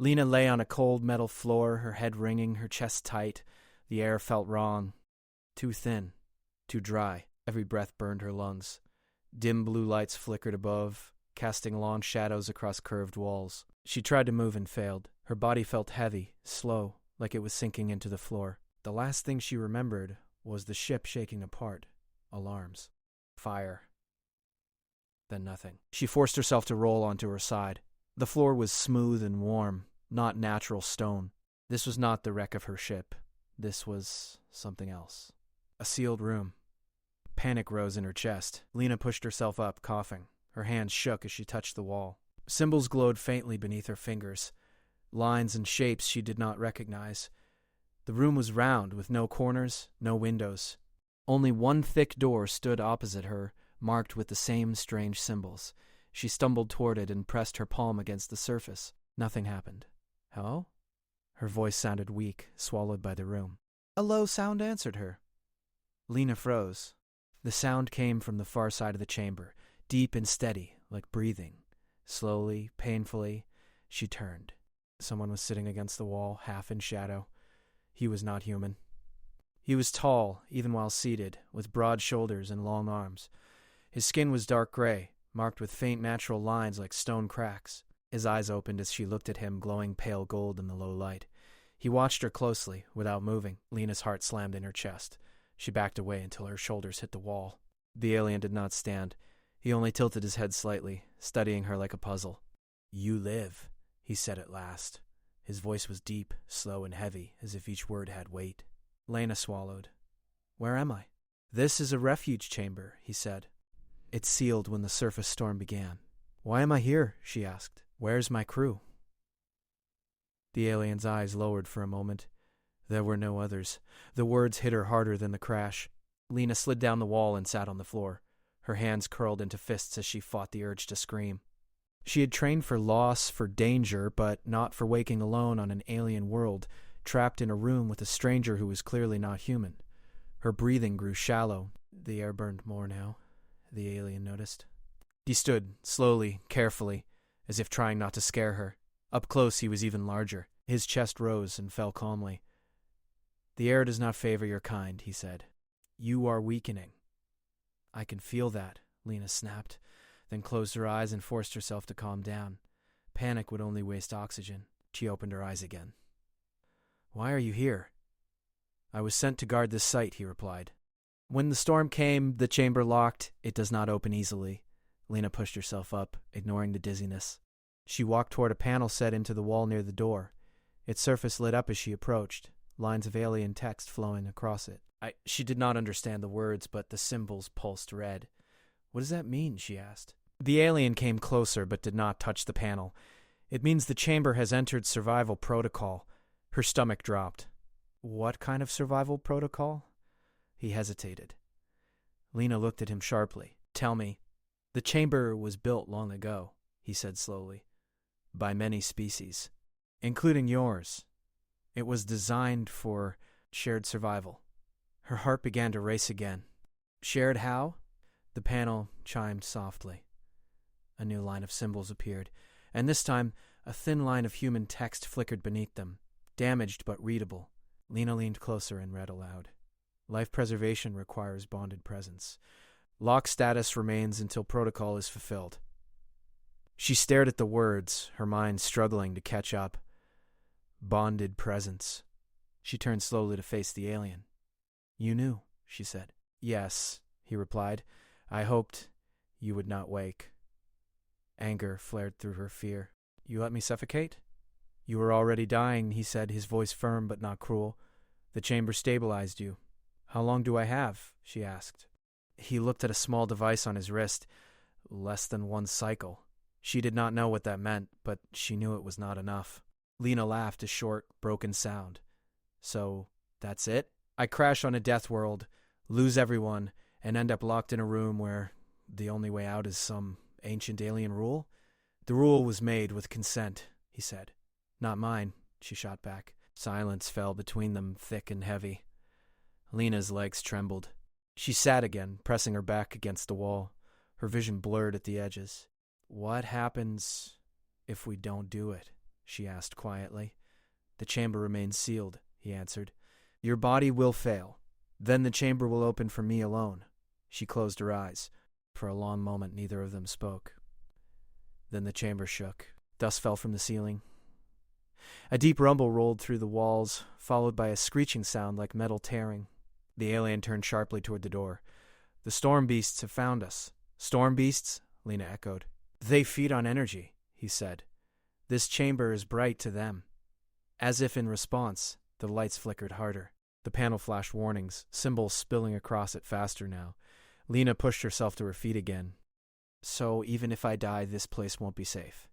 Lena lay on a cold metal floor, her head ringing, her chest tight. The air felt wrong. Too thin. Too dry. Every breath burned her lungs. Dim blue lights flickered above, casting long shadows across curved walls. She tried to move and failed. Her body felt heavy, slow, like it was sinking into the floor. The last thing she remembered was the ship shaking apart. Alarms. Fire. Then nothing. She forced herself to roll onto her side. The floor was smooth and warm, not natural stone. This was not the wreck of her ship. This was something else. A sealed room. Panic rose in her chest. Lena pushed herself up, coughing. Her hands shook as she touched the wall. Symbols glowed faintly beneath her fingers. Lines and shapes she did not recognize. The room was round, with no corners, no windows. Only one thick door stood opposite her, marked with the same strange symbols. She stumbled toward it and pressed her palm against the surface. Nothing happened. Hello? Her voice sounded weak, swallowed by the room. A low sound answered her. Lena froze. The sound came from the far side of the chamber, deep and steady, like breathing. Slowly, painfully, she turned. Someone was sitting against the wall, half in shadow. He was not human. He was tall, even while seated, with broad shoulders and long arms. His skin was dark gray, marked with faint natural lines like stone cracks. His eyes opened as she looked at him, glowing pale gold in the low light. He watched her closely, without moving. Lena's heart slammed in her chest. She backed away until her shoulders hit the wall. The alien did not stand. He only tilted his head slightly, studying her like a puzzle. "You live," he said at last. His voice was deep, slow, and heavy, as if each word had weight. Lena swallowed. "Where am I?" "This is a refuge chamber," he said. "It sealed when the surface storm began." "Why am I here?" she asked. "Where's my crew?" The alien's eyes lowered for a moment. There were no others. The words hit her harder than the crash. Lena slid down the wall and sat on the floor. Her hands curled into fists as she fought the urge to scream. She had trained for loss, for danger, but not for waking alone on an alien world, trapped in a room with a stranger who was clearly not human. Her breathing grew shallow. The air burned more now, the alien noticed. He stood, slowly, carefully, as if trying not to scare her. Up close he was even larger. His chest rose and fell calmly. "The air does not favor your kind," he said. "You are weakening." "I can feel that," Lena snapped, then closed her eyes and forced herself to calm down. Panic would only waste oxygen. She opened her eyes again. "Why are you here?" "I was sent to guard this site," he replied. "When the storm came, the chamber locked. It does not open easily." Lena pushed herself up, ignoring the dizziness. She walked toward a panel set into the wall near the door. Its surface lit up as she approached, lines of alien text flowing across it. She did not understand the words, but the symbols pulsed red. "What does that mean?" she asked. The alien came closer but did not touch the panel. "It means the chamber has entered survival protocol." Her stomach dropped. "What kind of survival protocol?" He hesitated. Lena looked at him sharply. "Tell me." "The chamber was built long ago," he said slowly. "By many species, including yours. It was designed for shared survival." Her heart began to race again. "Shared how?" The panel chimed softly. A new line of symbols appeared, and this time a thin line of human text flickered beneath them, damaged but readable. Lena leaned closer and read aloud. "Life preservation requires bonded presence. Lock status remains until protocol is fulfilled." She stared at the words, her mind struggling to catch up. Bonded presence. She turned slowly to face the alien. "You knew," she said. "Yes," he replied. "I hoped you would not wake." Anger flared through her fear. "You let me suffocate?" "You were already dying," he said, his voice firm but not cruel. "The chamber stabilized you." "How long do I have?" she asked. He looked at a small device on his wrist. Less than one cycle. She did not know what that meant, but she knew it was not enough. Lena laughed, a short, broken sound. "So, that's it? I crash on a death world, lose everyone, and end up locked in a room where the only way out is some ancient alien rule?" "The rule was made with consent," he said. "Not mine," she shot back. Silence fell between them, thick and heavy. Lena's legs trembled. She sat again, pressing her back against the wall. Her vision blurred at the edges. "What happens if we don't do it?" she asked quietly. The chamber remains sealed, he answered. Your body will fail. Then the chamber will open for me alone. She closed her eyes. For a long moment, neither of them spoke. Then the chamber shook. Dust fell from the ceiling. A deep rumble rolled through the walls, followed by a screeching sound like metal tearing. The alien turned sharply toward the door. The storm beasts have found us. Storm beasts? Lena echoed. They feed on energy, he said. This chamber is bright to them. As if in response, the lights flickered harder. The panel flashed warnings, symbols spilling across it faster now. Lena pushed herself to her feet again. So even if I die, this place won't be safe.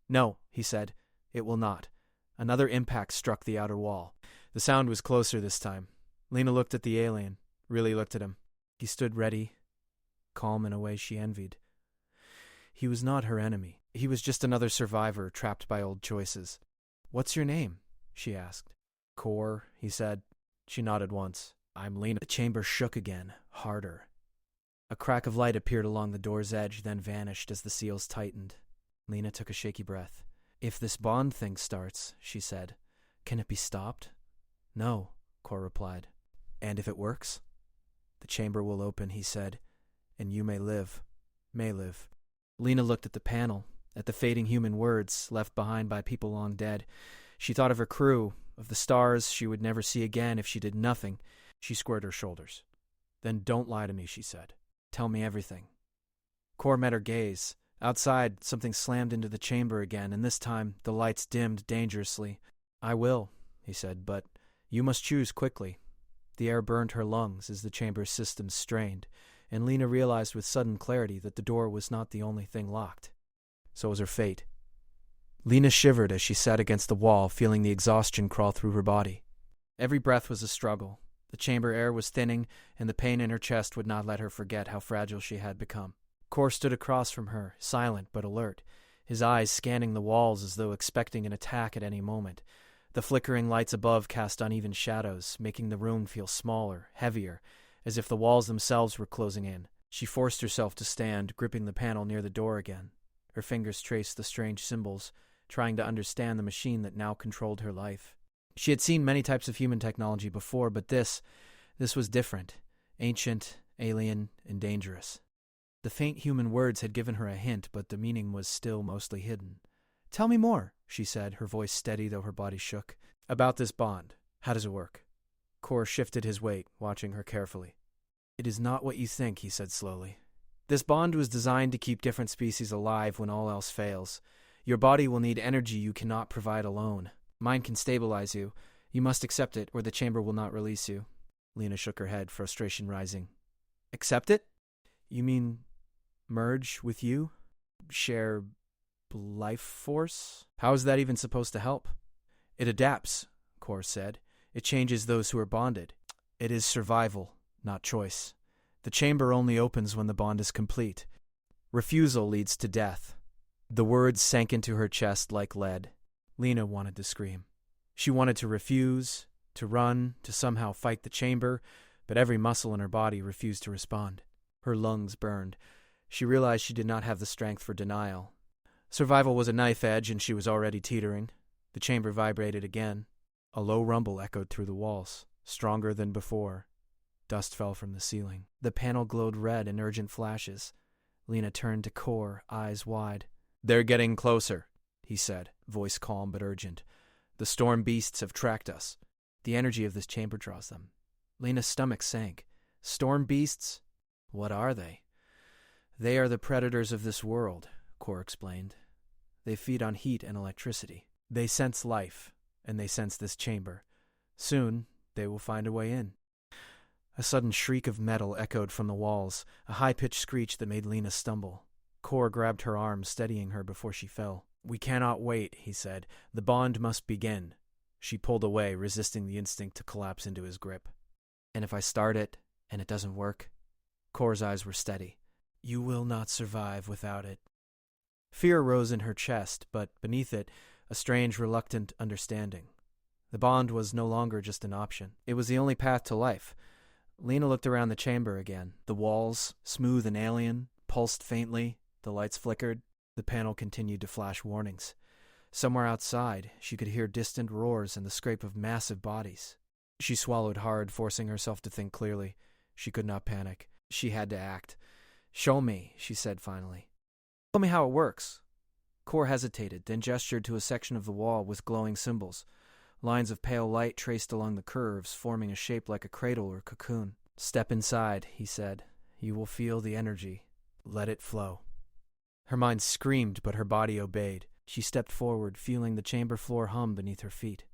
No, he said. It will not. Another impact struck the outer wall. The sound was closer this time. Lena looked at the alien, really looked at him. He stood ready, calm in a way she envied. He was not her enemy. He was just another survivor trapped by old choices. What's your name? She asked. Core, he said. She nodded once. I'm Lena. The chamber shook again, harder. A crack of light appeared along the door's edge, then vanished as the seals tightened. Lena took a shaky breath. If this bond thing starts, she said, can it be stopped? No, Core replied. And if it works? The chamber will open, he said, and you may live. May live. Lena looked at the panel, at the fading human words left behind by people long dead. She thought of her crew, of the stars she would never see again if she did nothing. She squared her shoulders. Then don't lie to me, she said. Tell me everything. Core met her gaze. Outside, something slammed into the chamber again, and this time the lights dimmed dangerously. I will, he said, but you must choose quickly. The air burned her lungs as the chamber's systems strained, and Lena realized with sudden clarity that the door was not the only thing locked. So was her fate. Lena shivered as she sat against the wall, feeling the exhaustion crawl through her body. Every breath was a struggle. The chamber air was thinning, and the pain in her chest would not let her forget how fragile she had become. Core stood across from her, silent but alert, his eyes scanning the walls as though expecting an attack at any moment. The flickering lights above cast uneven shadows, making the room feel smaller, heavier, as if the walls themselves were closing in. She forced herself to stand, gripping the panel near the door again. Her fingers traced the strange symbols, trying to understand the machine that now controlled her life. She had seen many types of human technology before, but this was different, ancient, alien, and dangerous. The faint human words had given her a hint, but the meaning was still mostly hidden. Tell me more, she said, her voice steady though her body shook. About this bond. How does it work? Core shifted his weight, watching her carefully. It is not what you think, he said slowly. This bond was designed to keep different species alive when all else fails. Your body will need energy you cannot provide alone. Mine can stabilize you. You must accept it, or the chamber will not release you. Lena shook her head, frustration rising. Accept it? You mean merge with you? Share life force? How is that even supposed to help? It adapts, Core said. It changes those who are bonded. It is survival, not choice. The chamber only opens when the bond is complete. Refusal leads to death. The words sank into her chest like lead. Lena wanted to scream. She wanted to refuse, to run, to somehow fight the chamber, but every muscle in her body refused to respond. Her lungs burned. She realized she did not have the strength for denial. Survival was a knife edge, and she was already teetering. The chamber vibrated again. A low rumble echoed through the walls, stronger than before. Dust fell from the ceiling. The panel glowed red in urgent flashes. Lena turned to Core, eyes wide. They're getting closer, he said, voice calm but urgent. The storm beasts have tracked us. The energy of this chamber draws them. Lena's stomach sank. Storm beasts? What are they? They are the predators of this world, Core explained. They feed on heat and electricity. They sense life, and they sense this chamber. Soon, they will find a way in. A sudden shriek of metal echoed from the walls, a high-pitched screech that made Lena stumble. Core grabbed her arm, steadying her before she fell. We cannot wait, he said. The bond must begin. She pulled away, resisting the instinct to collapse into his grip. And if I start it, and it doesn't work? Core's eyes were steady. You will not survive without it. Fear rose in her chest, but beneath it, a strange, reluctant understanding. The bond was no longer just an option. It was the only path to life. Lena looked around the chamber again. The walls, smooth and alien, pulsed faintly. The lights flickered. The panel continued to flash warnings. Somewhere outside, she could hear distant roars and the scrape of massive bodies. She swallowed hard, forcing herself to think clearly. She could not panic. She had to act. "Show me," she said finally. "Tell me how it works." Kor hesitated, then gestured to a section of the wall with glowing symbols. Lines of pale light traced along the curves, forming a shape like a cradle or cocoon. "Step inside," he said. "You will feel the energy. Let it flow." Her mind screamed, but her body obeyed. She stepped forward, feeling the chamber floor hum beneath her feet.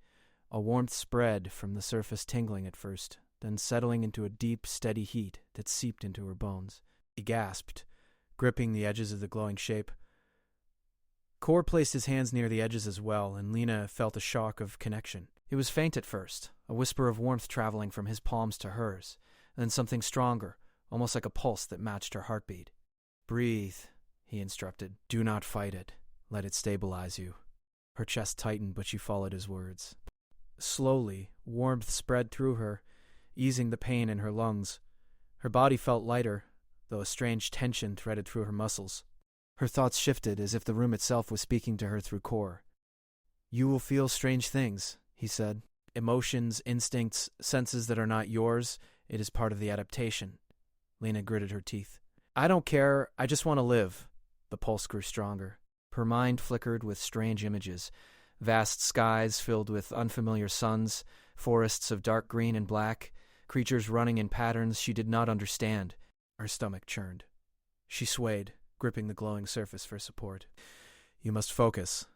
A warmth spread, from the surface tingling at first, then settling into a deep, steady heat that seeped into her bones. He gasped, gripping the edges of the glowing shape. Kor placed his hands near the edges as well, and Lena felt a shock of connection. It was faint at first, a whisper of warmth traveling from his palms to hers, then something stronger, almost like a pulse that matched her heartbeat. "Breathe," he instructed. "Do not fight it. Let it stabilize you." Her chest tightened, but she followed his words. Slowly, warmth spread through her, easing the pain in her lungs. Her body felt lighter, though a strange tension threaded through her muscles. Her thoughts shifted as if the room itself was speaking to her through Kor. "You will feel strange things," he said. "Emotions, instincts, senses that are not yours. It is part of the adaptation." Lena gritted her teeth. "I don't care. I just want to live." The pulse grew stronger. Her mind flickered with strange images. Vast skies filled with unfamiliar suns, forests of dark green and black, creatures running in patterns she did not understand. Her stomach churned. She swayed, gripping the glowing surface for support. "You must focus,"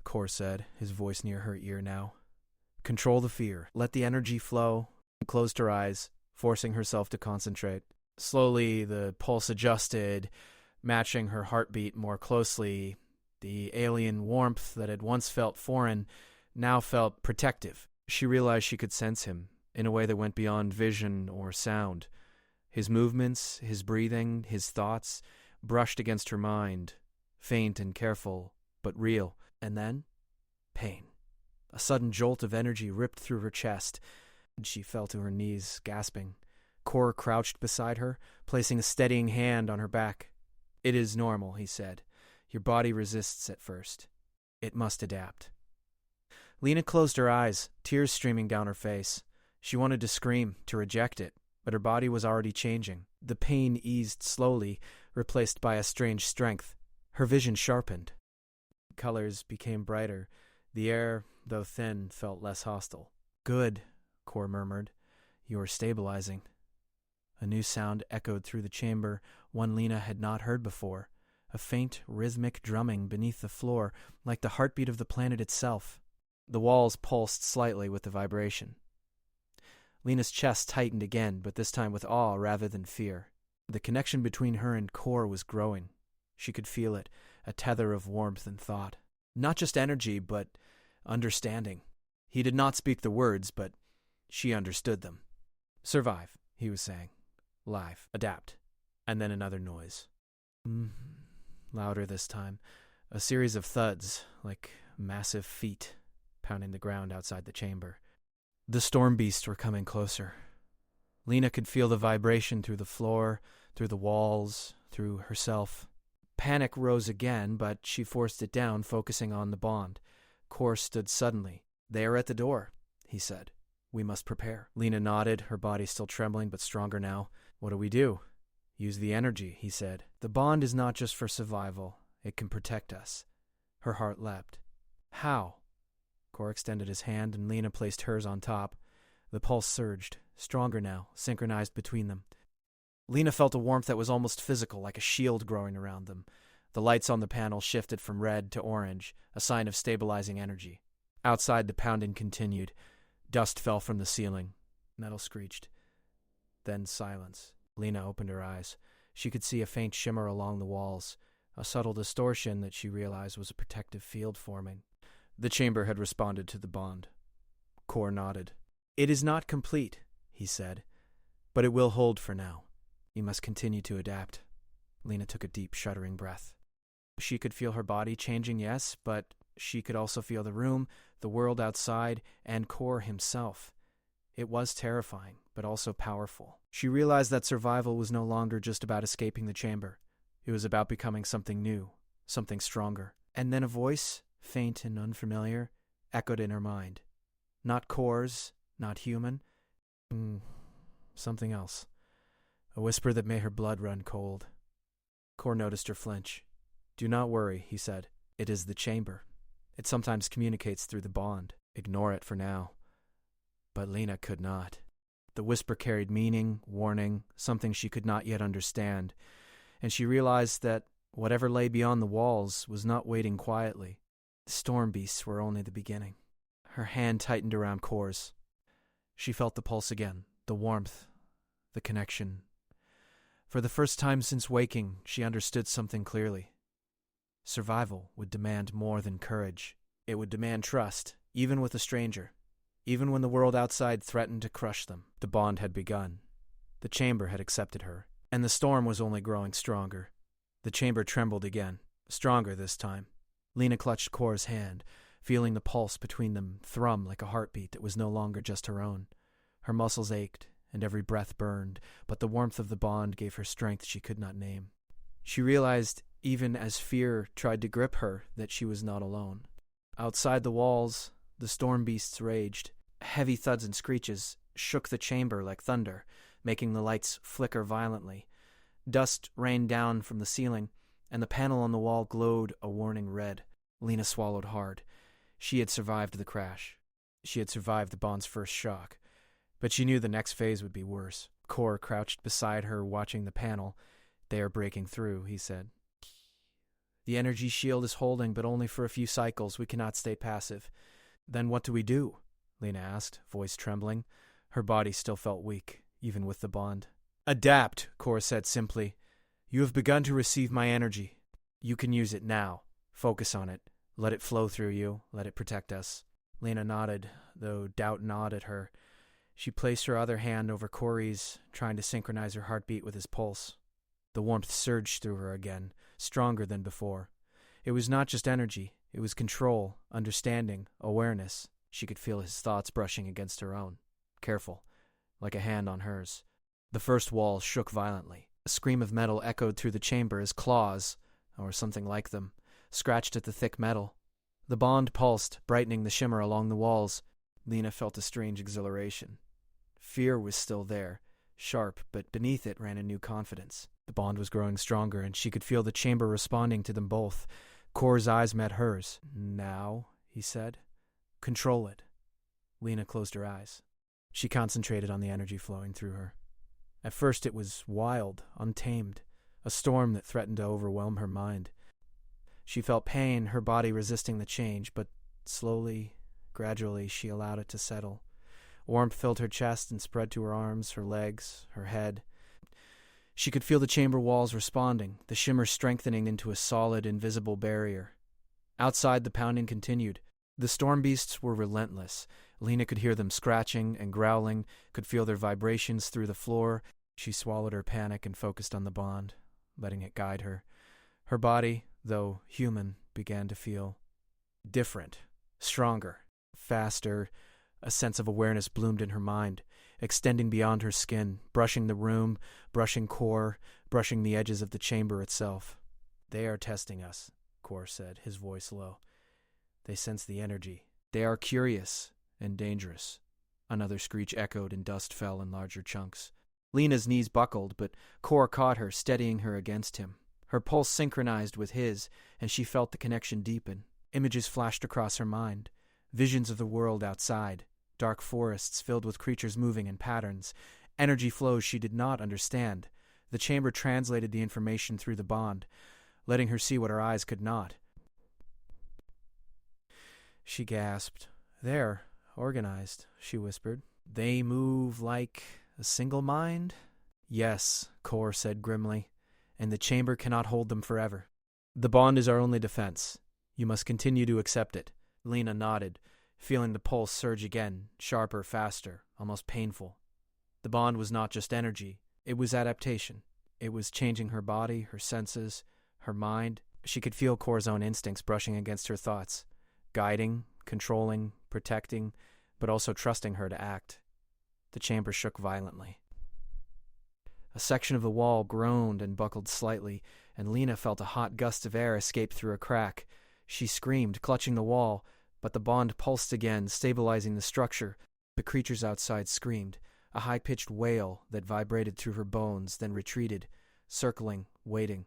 Kor said, his voice near her ear now. "Control the fear. Let the energy flow." She closed her eyes, forcing herself to concentrate. Slowly, the pulse adjusted, matching her heartbeat more closely. The alien warmth that had once felt foreign now felt protective. She realized she could sense him, in a way that went beyond vision or sound. His movements, his breathing, his thoughts brushed against her mind, faint and careful, but real. And then, pain. A sudden jolt of energy ripped through her chest, and she fell to her knees, gasping. Kor crouched beside her, placing a steadying hand on her back. "It is normal," he said. "Your body resists at first. It must adapt." Lena closed her eyes, tears streaming down her face. She wanted to scream, to reject it, but her body was already changing. The pain eased slowly, replaced by a strange strength. Her vision sharpened. Colors became brighter. The air, though thin, felt less hostile. "Good," Kor murmured. "You are stabilizing." A new sound echoed through the chamber, one Lena had not heard before. A faint, rhythmic drumming beneath the floor, like the heartbeat of the planet itself. The walls pulsed slightly with the vibration. Lena's chest tightened again, but this time with awe rather than fear. The connection between her and Kor was growing. She could feel it, a tether of warmth and thought. Not just energy, but understanding. He did not speak the words, but she understood them. "Survive," he was saying. "Live. Adapt." And then another noise. Louder this time. A series of thuds, like massive feet, pounding the ground outside the chamber. The storm beasts were coming closer. Lena could feel the vibration through the floor, through the walls, through herself. Panic rose again, but she forced it down, focusing on the bond. Kor stood suddenly. "They are at the door," he said. "We must prepare." Lena nodded, her body still trembling but stronger now. "What do we do?" "Use the energy," he said. "The bond is not just for survival. It can protect us." Her heart leapt. "How?" Kor extended his hand, and Lena placed hers on top. The pulse surged, stronger now, synchronized between them. Lena felt a warmth that was almost physical, like a shield growing around them. The lights on the panel shifted from red to orange, a sign of stabilizing energy. Outside, the pounding continued. Dust fell from the ceiling. Metal screeched. Then silence. Lena opened her eyes. She could see a faint shimmer along the walls, a subtle distortion that she realized was a protective field forming. The chamber had responded to the bond. Kor nodded. "It is not complete," he said, "but it will hold for now. You must continue to adapt." Lena took a deep, shuddering breath. She could feel her body changing, yes, but she could also feel the room, the world outside, and Kor himself. It was terrifying, but also powerful. She realized that survival was no longer just about escaping the chamber. It was about becoming something new, something stronger. And then a voice, faint and unfamiliar, echoed in her mind. Not Core's, not human. Something else. A whisper that made her blood run cold. Core noticed her flinch. "Do not worry," he said. "It is the chamber. It sometimes communicates through the bond. Ignore it for now." But Lena could not. The whisper carried meaning, warning, something she could not yet understand, and she realized that whatever lay beyond the walls was not waiting quietly. The storm beasts were only the beginning. Her hand tightened around Core's. She felt the pulse again, the warmth, the connection. For the first time since waking, she understood something clearly. Survival would demand more than courage. It would demand trust, even with a stranger. Even when the world outside threatened to crush them, the bond had begun. The chamber had accepted her, and the storm was only growing stronger. The chamber trembled again, stronger this time. Lena clutched Core's hand, feeling the pulse between them thrum like a heartbeat that was no longer just her own. Her muscles ached, and every breath burned, but the warmth of the bond gave her strength she could not name. She realized, even as fear tried to grip her, that she was not alone. Outside the walls, the storm beasts raged. Heavy thuds and screeches shook the chamber like thunder, making the lights flicker violently. Dust rained down from the ceiling, and the panel on the wall glowed a warning red. Lena swallowed hard. She had survived the crash. She had survived the bond's first shock. But she knew the next phase would be worse. Core crouched beside her, watching the panel. "They are breaking through," he said. "The energy shield is holding, but only for a few cycles. We cannot stay passive." "Then what do we do?" Lena asked, voice trembling. Her body still felt weak, even with the bond. "Adapt," Core said simply. "You have begun to receive my energy. You can use it now. Focus on it. Let it flow through you. Let it protect us." Lena nodded, though doubt gnawed at her. She placed her other hand over Corey's, trying to synchronize her heartbeat with his pulse. The warmth surged through her again, stronger than before. It was not just energy. It was control, understanding, awareness. She could feel his thoughts brushing against her own. Careful, like a hand on hers. The first wall shook violently. A scream of metal echoed through the chamber as claws, or something like them, scratched at the thick metal. The bond pulsed, brightening the shimmer along the walls. Lena felt a strange exhilaration. Fear was still there, sharp, but beneath it ran a new confidence. The bond was growing stronger, and she could feel the chamber responding to them both. Core's eyes met hers. "Now," he said. "Control it." Lena closed her eyes. She concentrated on the energy flowing through her. At first it was wild, untamed, a storm that threatened to overwhelm her mind. She felt pain, her body resisting the change, but slowly, gradually, she allowed it to settle. Warmth filled her chest and spread to her arms, her legs, her head. She could feel the chamber walls responding, the shimmer strengthening into a solid, invisible barrier. Outside, the pounding continued. The storm beasts were relentless. Lena could hear them scratching and growling, could feel their vibrations through the floor. She swallowed her panic and focused on the bond, letting it guide her. Her body, though human, began to feel different, stronger, faster. A sense of awareness bloomed in her mind, extending beyond her skin, brushing the room, brushing Core, brushing the edges of the chamber itself. "They are testing us," Core said, his voice low. "They sense the energy. They are curious and dangerous." Another screech echoed and dust fell in larger chunks. Lena's knees buckled, but Core caught her, steadying her against him. Her pulse synchronized with his, and she felt the connection deepen. Images flashed across her mind. Visions of the world outside, dark forests filled with creatures moving in patterns, energy flows she did not understand. The chamber translated the information through the bond, letting her see what her eyes could not. She gasped. "They're organized," she whispered. "They move like a single mind?" "Yes," Core said grimly, "and the chamber cannot hold them forever. The bond is our only defense. You must continue to accept it." Lena nodded, feeling the pulse surge again, sharper, faster, almost painful. The bond was not just energy. It was adaptation. It was changing her body, her senses, her mind. She could feel Core's own instincts brushing against her thoughts, guiding, controlling, protecting, but also trusting her to act. The chamber shook violently. A section of the wall groaned and buckled slightly, and Lena felt a hot gust of air escape through a crack. She screamed, clutching the wall, but the bond pulsed again, stabilizing the structure. The creatures outside screamed, a high-pitched wail that vibrated through her bones, then retreated, circling, waiting.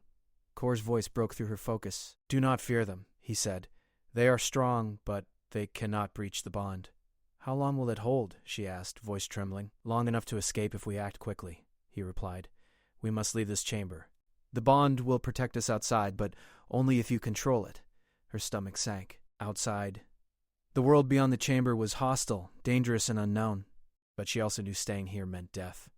Kor's voice broke through her focus. "Do not fear them," he said. "They are strong, but they cannot breach the bond." "How long will it hold?" she asked, voice trembling. "Long enough to escape if we act quickly," he replied. "We must leave this chamber. The bond will protect us outside, but only if you control it." Her stomach sank. Outside. The world beyond the chamber was hostile, dangerous, and unknown, but she also knew staying here meant death.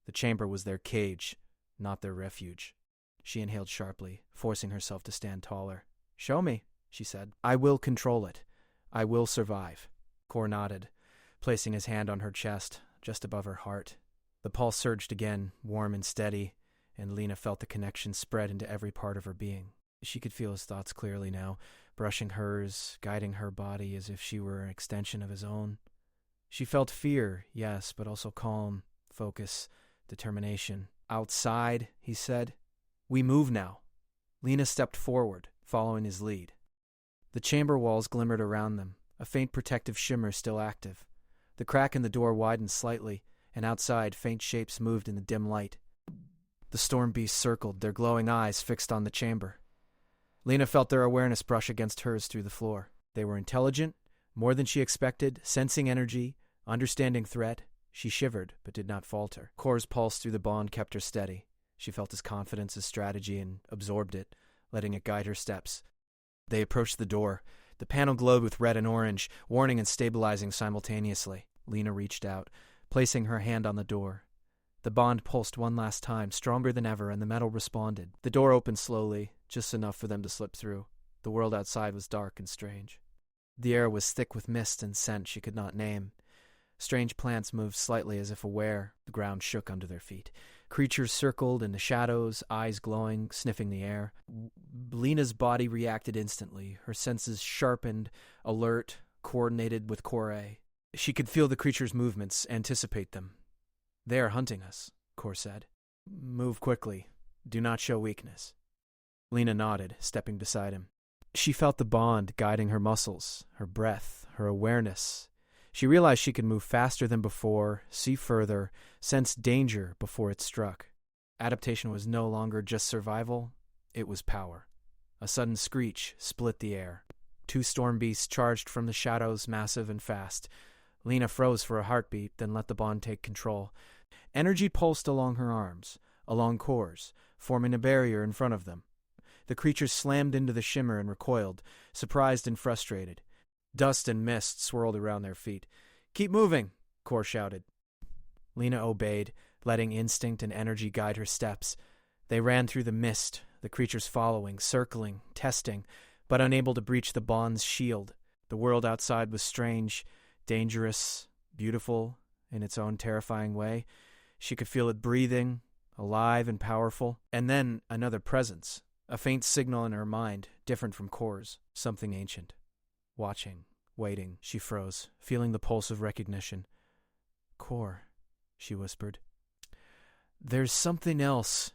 The chamber was their cage, not their refuge. She inhaled sharply, forcing herself to stand taller. "Show me," she said. "I will control it. I will survive." Kor nodded, placing his hand on her chest, just above her heart. The pulse surged again, warm and steady, and Lena felt the connection spread into every part of her being. She could feel his thoughts clearly now, brushing hers, guiding her body as if she were an extension of his own. She felt fear, yes, but also calm, focus, determination. "Outside," he said. "We move now." Lena stepped forward, following his lead. The chamber walls glimmered around them, a faint protective shimmer still active. The crack in the door widened slightly, and outside faint shapes moved in the dim light. The storm beasts circled, their glowing eyes fixed on the chamber. Lena felt their awareness brush against hers through the floor. They were intelligent, more than she expected, sensing energy, understanding threat. She shivered, but did not falter. Kor's pulse through the bond kept her steady. She felt his confidence, his strategy, and absorbed it, letting it guide her steps. They approached the door. The panel glowed with red and orange, warning and stabilizing simultaneously. Lena reached out, placing her hand on the door. The bond pulsed one last time, stronger than ever, and the metal responded. The door opened slowly, just enough for them to slip through. The world outside was dark and strange. The air was thick with mist and scent she could not name. Strange plants moved slightly as if aware. The ground shook under their feet. Creatures circled in the shadows, eyes glowing, sniffing the air. Lena's body reacted instantly, her senses sharpened, alert, coordinated with Kor. She could feel the creatures' movements, anticipate them. "They are hunting us," Kor said. "Move quickly. Do not show weakness." Lena nodded, stepping beside him. She felt the bond guiding her muscles, her breath, her awareness. She realized she could move faster than before, see further, sense danger before it struck. Adaptation was no longer just survival, it was power. A sudden screech split the air. Two storm beasts charged from the shadows, massive and fast. Lena froze for a heartbeat, then let the bond take control. Energy pulsed along her arms, along Kor's, forming a barrier in front of them. The creatures slammed into the shimmer and recoiled, surprised and frustrated. Dust and mist swirled around their feet. "Keep moving," Kor shouted. Lena obeyed, letting instinct and energy guide her steps. They ran through the mist, the creatures following, circling, testing, but unable to breach the bond's shield. The world outside was strange, dangerous, beautiful in its own terrifying way. She could feel it breathing, alive and powerful. And then another presence, a faint signal in her mind, different from Kor's, something ancient. Watching, waiting, she froze, feeling the pulse of recognition. "Kor," she whispered. "There's something else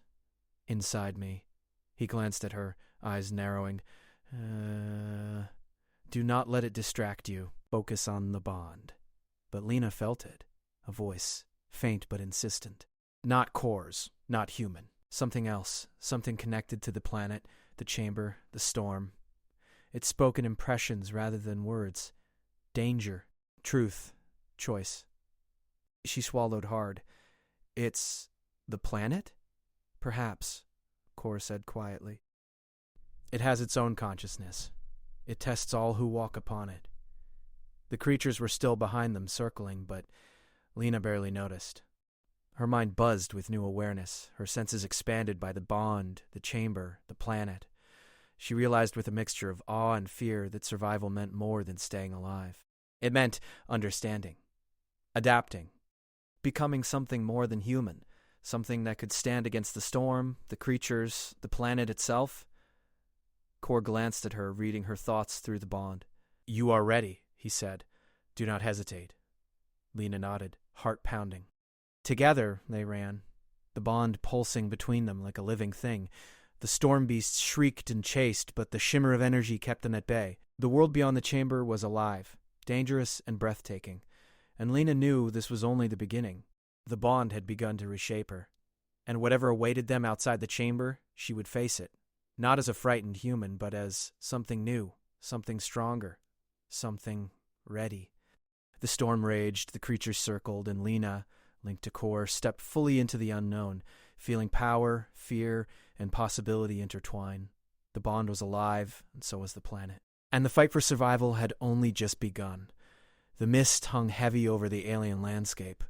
inside me." He glanced at her, eyes narrowing. "Do not let it distract you. Focus on the bond." But Lena felt it, a voice, faint but insistent. Not Kor's, not human. Something else, something connected to the planet, the chamber, the storm. It spoke in impressions rather than words. Danger, truth, choice. She swallowed hard. "It's the planet?" "Perhaps," Kor said quietly. "It has its own consciousness. It tests all who walk upon it." The creatures were still behind them, circling, but Lena barely noticed. Her mind buzzed with new awareness, her senses expanded by the bond, the chamber, the planet. She realized with a mixture of awe and fear that survival meant more than staying alive. It meant understanding, adapting, becoming something more than human, something that could stand against the storm, the creatures, the planet itself. Kor glanced at her, reading her thoughts through the bond. "You are ready," he said. "Do not hesitate." Lena nodded, heart pounding. Together they ran, the bond pulsing between them like a living thing. The storm beasts shrieked and chased, but the shimmer of energy kept them at bay. The world beyond the chamber was alive, dangerous and breathtaking, and Lena knew this was only the beginning. The bond had begun to reshape her, and whatever awaited them outside the chamber, she would face it, not as a frightened human, but as something new, something stronger, something ready. The storm raged, the creatures circled, and Lena, linked to Kor, stepped fully into the unknown, feeling power, fear, and possibility intertwine. The bond was alive, and so was the planet. And the fight for survival had only just begun. The mist hung heavy over the alien landscape,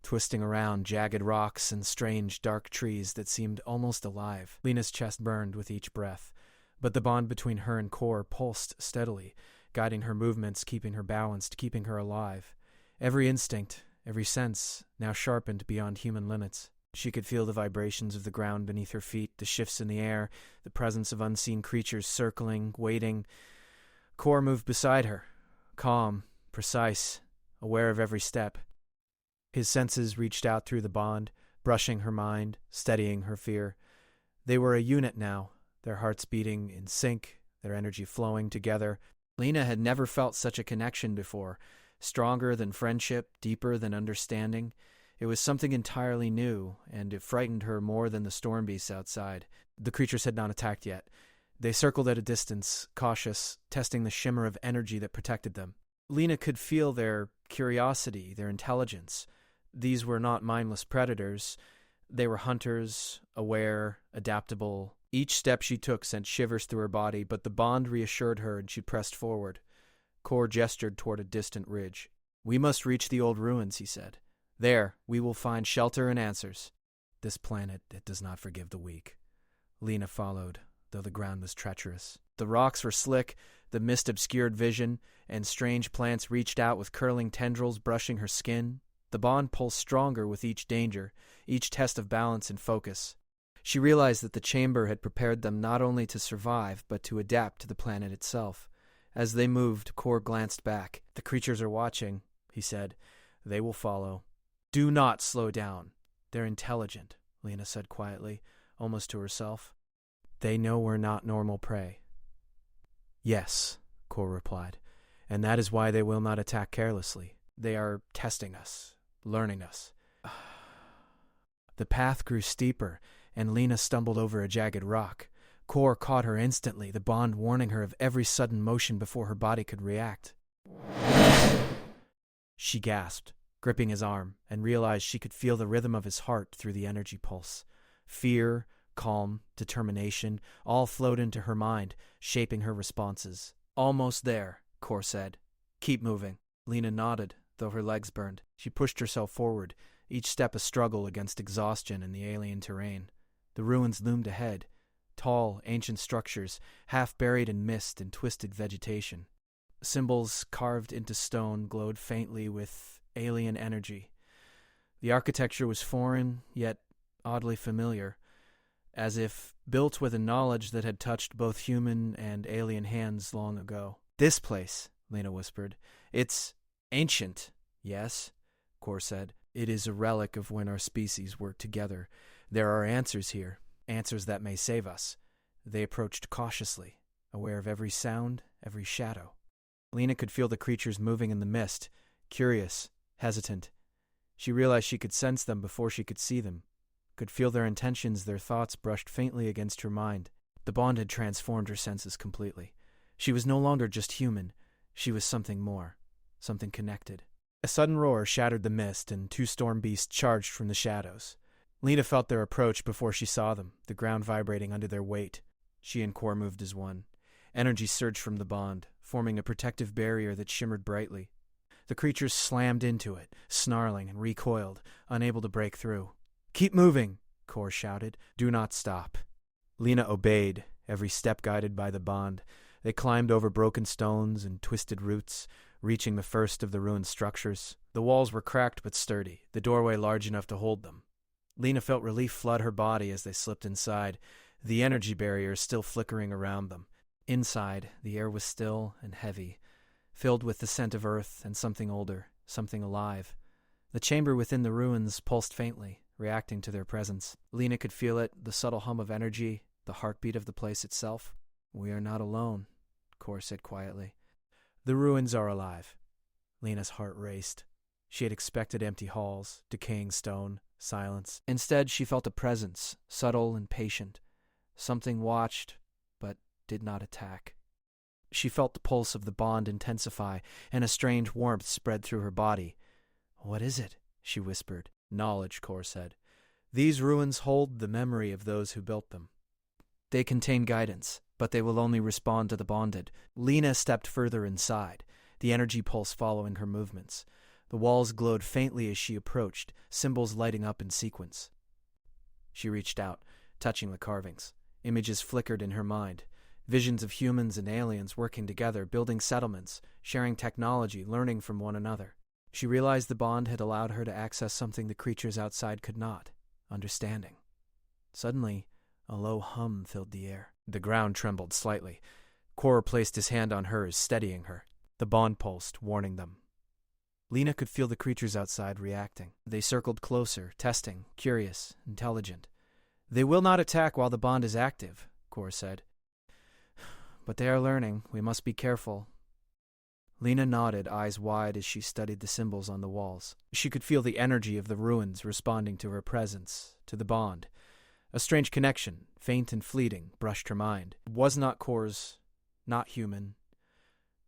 twisting around jagged rocks and strange, dark trees that seemed almost alive. Lena's chest burned with each breath, but the bond between her and Kor pulsed steadily, guiding her movements, keeping her balanced, keeping her alive. Every instinct, every sense, now sharpened beyond human limits. She could feel the vibrations of the ground beneath her feet, the shifts in the air, the presence of unseen creatures circling, waiting. Kor moved beside her, calm, precise, aware of every step. His senses reached out through the bond, brushing her mind, steadying her fear. They were a unit now, their hearts beating in sync, their energy flowing together. Lena had never felt such a connection before, stronger than friendship, deeper than understanding. It was something entirely new, and it frightened her more than the storm beasts outside. The creatures had not attacked yet. They circled at a distance, cautious, testing the shimmer of energy that protected them. Lena could feel their curiosity, their intelligence. These were not mindless predators. They were hunters, aware, adaptable. Each step she took sent shivers through her body, but the bond reassured her and she pressed forward. Kor gestured toward a distant ridge. "We must reach the old ruins," he said. "There, we will find shelter and answers. This planet, it does not forgive the weak." Lena followed, though the ground was treacherous. The rocks were slick, the mist obscured vision, and strange plants reached out with curling tendrils brushing her skin. The bond pulsed stronger with each danger, each test of balance and focus. She realized that the chamber had prepared them not only to survive, but to adapt to the planet itself. As they moved, Kor glanced back. "The creatures are watching," he said. "They will follow." "Do not slow down. They're intelligent," Lena said quietly, almost to herself. "They know we're not normal prey." "Yes," Kor replied, "and that is why they will not attack carelessly. They are testing us, learning us." The path grew steeper, and Lena stumbled over a jagged rock. Kor caught her instantly, the bond warning her of every sudden motion before her body could react. She gasped, gripping his arm, and realized she could feel the rhythm of his heart through the energy pulse. Fear, calm, determination, all flowed into her mind, shaping her responses. "Almost there," Kor said. "Keep moving." Lena nodded, though her legs burned. She pushed herself forward, each step a struggle against exhaustion in the alien terrain. The ruins loomed ahead, tall, ancient structures, half buried in mist and twisted vegetation. Symbols carved into stone glowed faintly with alien energy. The architecture was foreign, yet oddly familiar, as if built with a knowledge that had touched both human and alien hands long ago. "This place," Lena whispered. "It's ancient." "Yes," Kor said. "It is a relic of when our species worked together. There are answers here, answers that may save us." They approached cautiously, aware of every sound, every shadow. Lena could feel the creatures moving in the mist, curious, hesitant. She realized she could sense them before she could see them, could feel their intentions, their thoughts brushed faintly against her mind. The bond had transformed her senses completely. She was no longer just human. She was something more, something connected. A sudden roar shattered the mist, and two storm beasts charged from the shadows. Lena felt their approach before she saw them, the ground vibrating under their weight. She and Kor moved as one. Energy surged from the bond, forming a protective barrier that shimmered brightly. The creatures slammed into it, snarling, and recoiled, unable to break through. "Keep moving," Kor shouted. "Do not stop." Lena obeyed, every step guided by the bond. They climbed over broken stones and twisted roots, reaching the first of the ruined structures. The walls were cracked but sturdy, the doorway large enough to hold them. Lena felt relief flood her body as they slipped inside, the energy barrier still flickering around them. Inside, the air was still and heavy, filled with the scent of earth and something older, something alive. The chamber within the ruins pulsed faintly, reacting to their presence. Lena could feel it, the subtle hum of energy, The heartbeat of the place itself? We are not alone, Kor said quietly. The ruins are alive. Lena's heart raced. She had expected empty halls, decaying stone, silence. Instead, she felt a presence, subtle and patient. Something watched, but did not attack. She felt the pulse of the bond intensify, and a strange warmth spread through her body. What is it? She whispered. Knowledge, Kor said. These ruins hold the memory of those who built them. They contain guidance, but they will only respond to the bonded. Lena stepped further inside, the energy pulse following her movements. The walls glowed faintly as she approached, symbols lighting up in sequence. She reached out, touching the carvings. Images flickered in her mind. Visions of humans and aliens working together, building settlements, sharing technology, learning from one another. She realized the bond had allowed her to access something the creatures outside could not. Understanding. Suddenly, a low hum filled the air. The ground trembled slightly. Kor placed his hand on hers, steadying her. The bond pulsed, warning them. Lena could feel the creatures outside reacting. They circled closer, testing, curious, intelligent. They will not attack while the bond is active, Kor said. But they are learning. We must be careful. Lena nodded, eyes wide as she studied the symbols on the walls. She could feel the energy of the ruins responding to her presence, to the bond. A strange connection, faint and fleeting, brushed her mind. It was not Kor's, not human.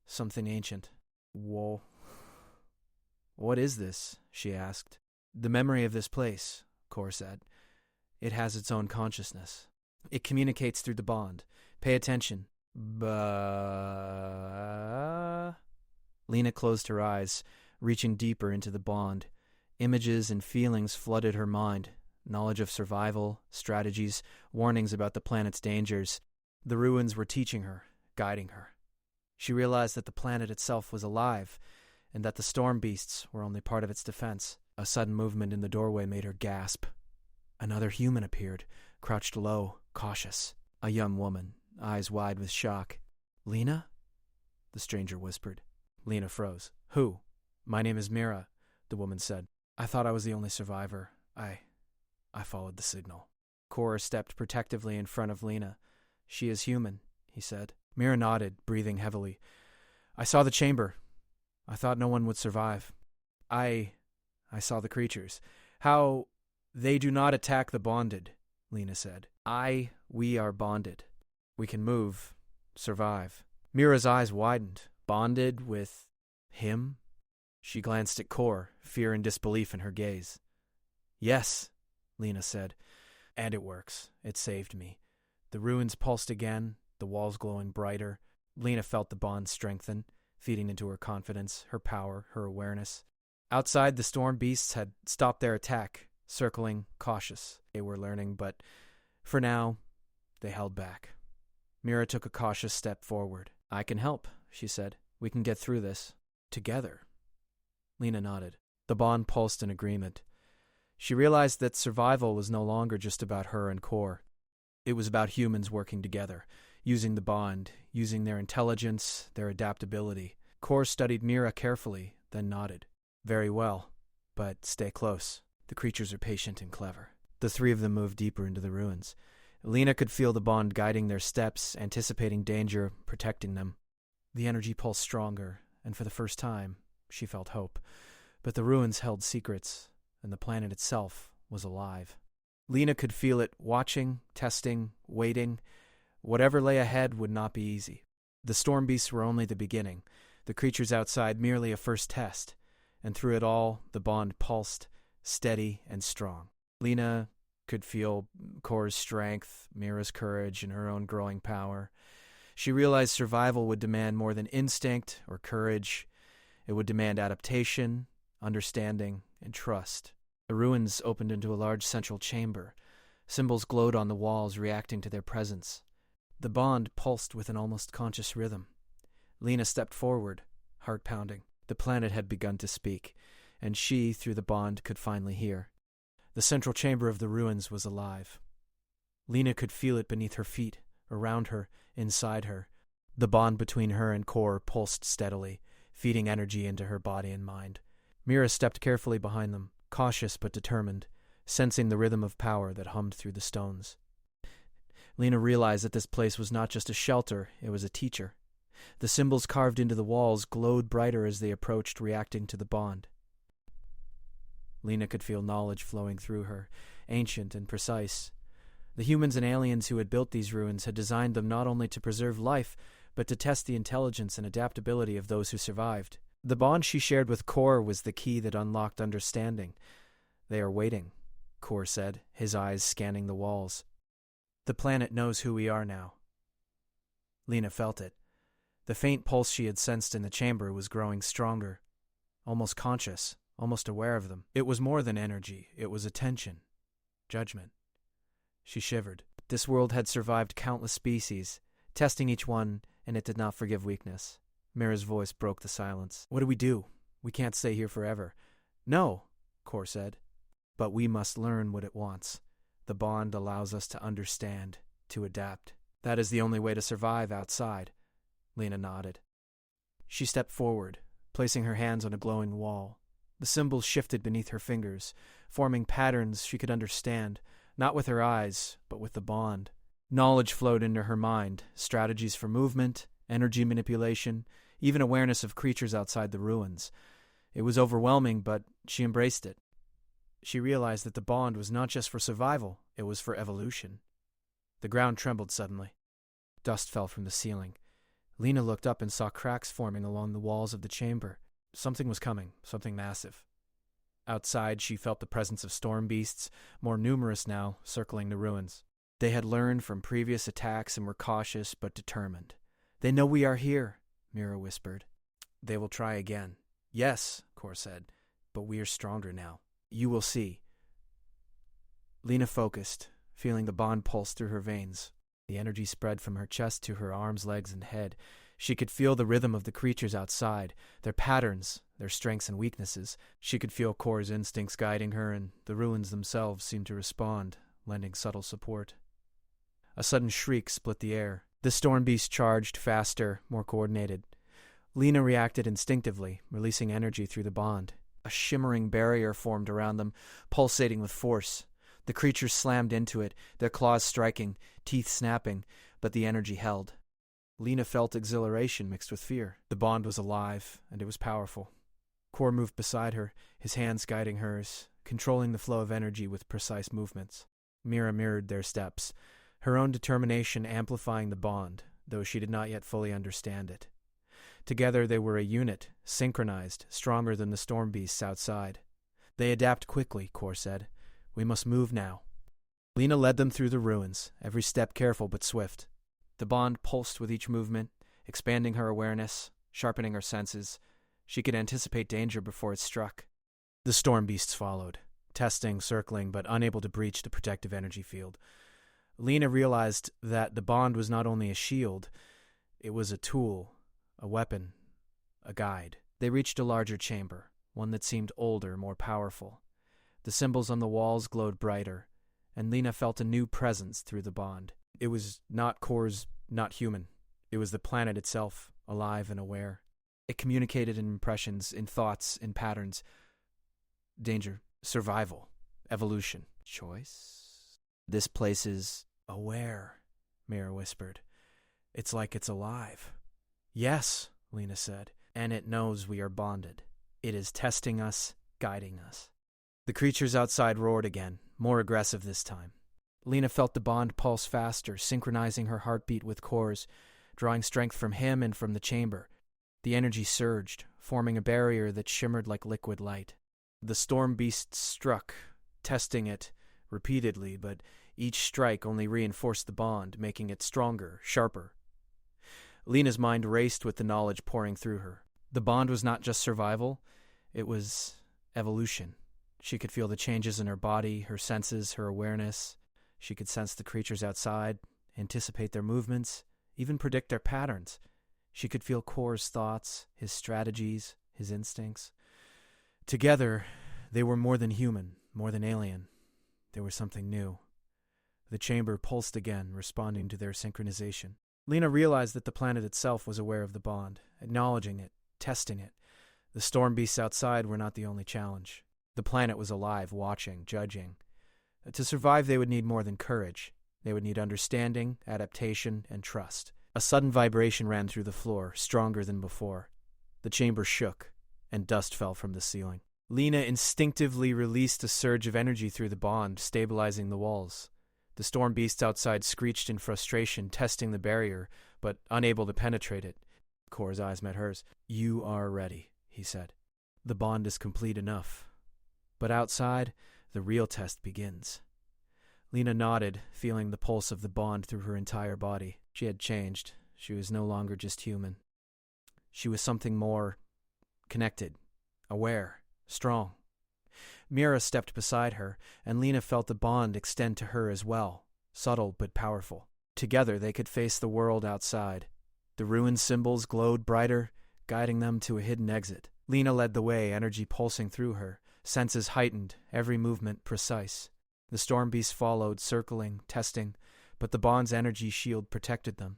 Something ancient. Whoa. What is this? She asked. The memory of this place, Kor said. It has its own consciousness. It communicates through the bond. Pay attention. Lena closed her eyes, reaching deeper into the bond. Images and feelings flooded her mind. Knowledge of survival, strategies, warnings about the planet's dangers. The ruins were teaching her, guiding her. She realized that the planet itself was alive, and that the storm beasts were only part of its defense. A sudden movement in the doorway made her gasp. Another human appeared, crouched low, cautious. A young woman, eyes wide with shock. Lena? The stranger whispered. Lena froze. Who? My name is Mira, the woman said. I thought I was the only survivor. I followed the signal. Kor stepped protectively in front of Lena. She is human, he said. Mira nodded, breathing heavily. I saw the chamber. I thought no one would survive. I saw the creatures. How they do not attack the bonded, Lena said. We are bonded. We can move, survive. Mira's eyes widened. Bonded with him? She glanced at Kor, fear and disbelief in her gaze. Yes, Lena said. And it works. It saved me. The ruins pulsed again, the walls glowing brighter. Lena felt the bond strengthen, feeding into her confidence, her power, her awareness. Outside, the storm beasts had stopped their attack, circling, cautious. They were learning, but for now, they held back. Mira took a cautious step forward. I can help, she said. We can get through this. Together. Lena nodded. The bond pulsed in agreement. She realized that survival was no longer just about her and Kor. It was about humans working together, using the bond, using their intelligence, their adaptability. Kor studied Mira carefully, then nodded. Very well, but stay close. The creatures are patient and clever. The three of them moved deeper into the ruins. Lena could feel the bond guiding their steps, anticipating danger, protecting them. The energy pulsed stronger, and for the first time, she felt hope. But the ruins held secrets, and the planet itself was alive. Lena could feel it, watching, testing, waiting. Whatever lay ahead would not be easy. The storm beasts were only the beginning, the creatures outside merely a first test, and through it all, the bond pulsed, steady and strong. Lena could feel Kor's strength, Mira's courage, and her own growing power. She realized survival would demand more than instinct or courage. It would demand adaptation, understanding, and trust. The ruins opened into a large central chamber. Symbols glowed on the walls, reacting to their presence. The bond pulsed with an almost conscious rhythm. Lena stepped forward, heart pounding. The planet had begun to speak, and she, through the bond, could finally hear. The central chamber of the ruins was alive. Lena could feel it beneath her feet, around her, inside her. The bond between her and Kor pulsed steadily, feeding energy into her body and mind. Mira stepped carefully behind them, cautious but determined, sensing the rhythm of power that hummed through the stones. Lena realized that this place was not just a shelter, it was a teacher. The symbols carved into the walls glowed brighter as they approached, reacting to the bond. Lena could feel knowledge flowing through her, ancient and precise. The humans and aliens who had built these ruins had designed them not only to preserve life, but to test the intelligence and adaptability of those who survived. The bond she shared with Kor was the key that unlocked understanding. "They are waiting," Kor said, his eyes scanning the walls. "The planet knows who we are now." Lena felt it. The faint pulse she had sensed in the chamber was growing stronger, almost conscious, almost aware of them. It was more than energy, it was attention, judgment. She shivered. This world had survived countless species, testing each one, and it did not forgive weakness. Mira's voice broke the silence. "What do we do? We can't stay here forever." "No," Kor said, "but we must learn what it wants. The bond allows us to understand, to adapt. That is the only way to survive outside." Lena nodded. She stepped forward, placing her hands on a glowing wall. The symbols shifted beneath her fingers, forming patterns she could understand, not with her eyes, but with the bond. Knowledge flowed into her mind, strategies for movement, energy manipulation, even awareness of creatures outside the ruins. It was overwhelming, but she embraced it. She realized that the bond was not just for survival, it was for evolution. The ground trembled suddenly. Dust fell from the ceiling. Lena looked up and saw cracks forming along the walls of the chamber. Something was coming, something massive. Outside, she felt the presence of storm beasts, more numerous now, circling the ruins. They had learned from previous attacks and were cautious but determined. "They know we are here," Mira whispered. "They will try again." "Yes," Kor said, "but we are stronger now. You will see." Lena focused, feeling the bond pulse through her veins. The energy spread from her chest to her arms, legs, and head. She could feel the rhythm of the creatures outside, their patterns, their strengths and weaknesses. She could feel Kor's instincts guiding her, and the ruins themselves seemed to respond, lending subtle support. A sudden shriek split the air. The storm beast charged, faster, more coordinated. Lena reacted instinctively, releasing energy through the bond. A shimmering barrier formed around them, pulsating with force. The creatures slammed into it, their claws striking, teeth snapping, but the energy held. Lena felt exhilaration mixed with fear. The bond was alive, and it was powerful. Kor moved beside her, his hands guiding hers, controlling the flow of energy with precise movements. Mira mirrored their steps, her own determination amplifying the bond, though she did not yet fully understand it. Together they were a unit, synchronized, stronger than the storm beasts outside. "They adapt quickly," Kor said. "We must move now." Lena led them through the ruins, every step careful but swift. The bond pulsed with each movement, expanding her awareness, sharpening her senses. She could anticipate danger before it struck. The storm beasts followed, testing, circling, but unable to breach the protective energy field. Lena realized that the bond was not only a shield, it was a tool, a weapon, a guide. They reached a larger chamber, one that seemed older, more powerful. The symbols on the walls glowed brighter, and Lena felt a new presence through the bond. It was not Kor's, not human. It was the planet itself, alive and aware. It communicated in impressions, in thoughts, in patterns. Danger, survival, evolution, choice. "This place is aware," Mira whispered. "It's like it's alive." "Yes," Lena said, "and it knows we are bonded. It is testing us, guiding us." The creatures outside roared again, more aggressive this time. Lena felt the bond pulse faster, synchronizing her heartbeat with Kor's, drawing strength from him and from the chamber. The energy surged, forming a barrier that shimmered like liquid light. The storm beasts struck, testing it repeatedly, but each strike only reinforced the bond, making it stronger, sharper. Lena's mind raced with the knowledge pouring through her. The bond was not just survival, it was evolution. She could feel the changes in her body, her senses, her awareness. She could sense the creatures outside, anticipate their movements, even predict their patterns. She could feel Kor's thoughts, his strategies, his instincts. Together, they were more than human, more than alien. They were something new. The chamber pulsed again, responding to their synchronization. Lena realized that the planet itself was aware of the bond, acknowledging it, testing it. The storm beasts outside were not the only challenge. The planet was alive, watching, judging. To survive, they would need more than courage. They would need understanding, adaptation, and trust. A sudden vibration ran through the floor, stronger than before. The chamber shook, and dust fell from the ceiling. Lena instinctively released a surge of energy through the bond, stabilizing the walls. The storm beasts outside screeched in frustration, testing the barrier, but unable to penetrate it. Cora's eyes met hers. "You are ready," he said. "The bond is complete enough. But outside, the real test begins." Lena nodded, feeling the pulse of the bond through her entire body. She had changed. She was no longer just human. She was something more connected, aware, strong. Mira stepped beside her, and Lena felt the bond extend to her as well, subtle but powerful. Together they could face the world outside. The ruined symbols glowed brighter, guiding them to a hidden exit. Lena led the way, energy pulsing through her, senses heightened, every movement precise. The storm beasts followed, circling, testing, but the bond's energy shield protected them.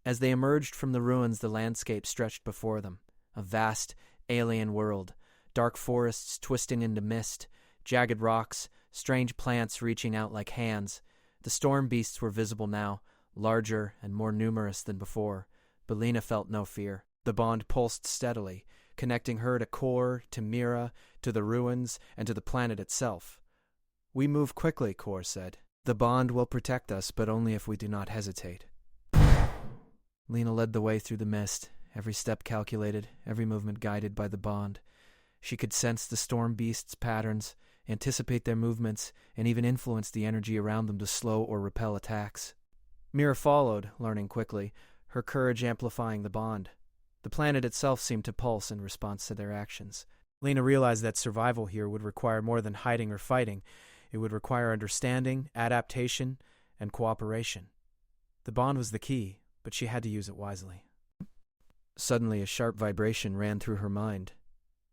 As they emerged from the ruins, the landscape stretched before them, a vast, alien world, dark forests twisting into mist, jagged rocks, strange plants reaching out like hands. The storm beasts were visible now, larger and more numerous than before, but Lena felt no fear. The bond pulsed steadily, connecting her to Kor, to Mira, to the ruins, and to the planet itself. "We move quickly," Kor said. "The bond will protect us, but only if we do not hesitate." Lena led the way through the mist, every step calculated, every movement guided by the bond. She could sense the storm beasts' patterns, anticipate their movements, and even influence the energy around them to slow or repel attacks. Mira followed, learning quickly, her courage amplifying the bond. The planet itself seemed to pulse in response to their actions. Lena realized that survival here would require more than hiding or fighting. It would require understanding, adaptation, and cooperation. The bond was the key, but she had to use it wisely. Suddenly, a sharp vibration ran through her mind.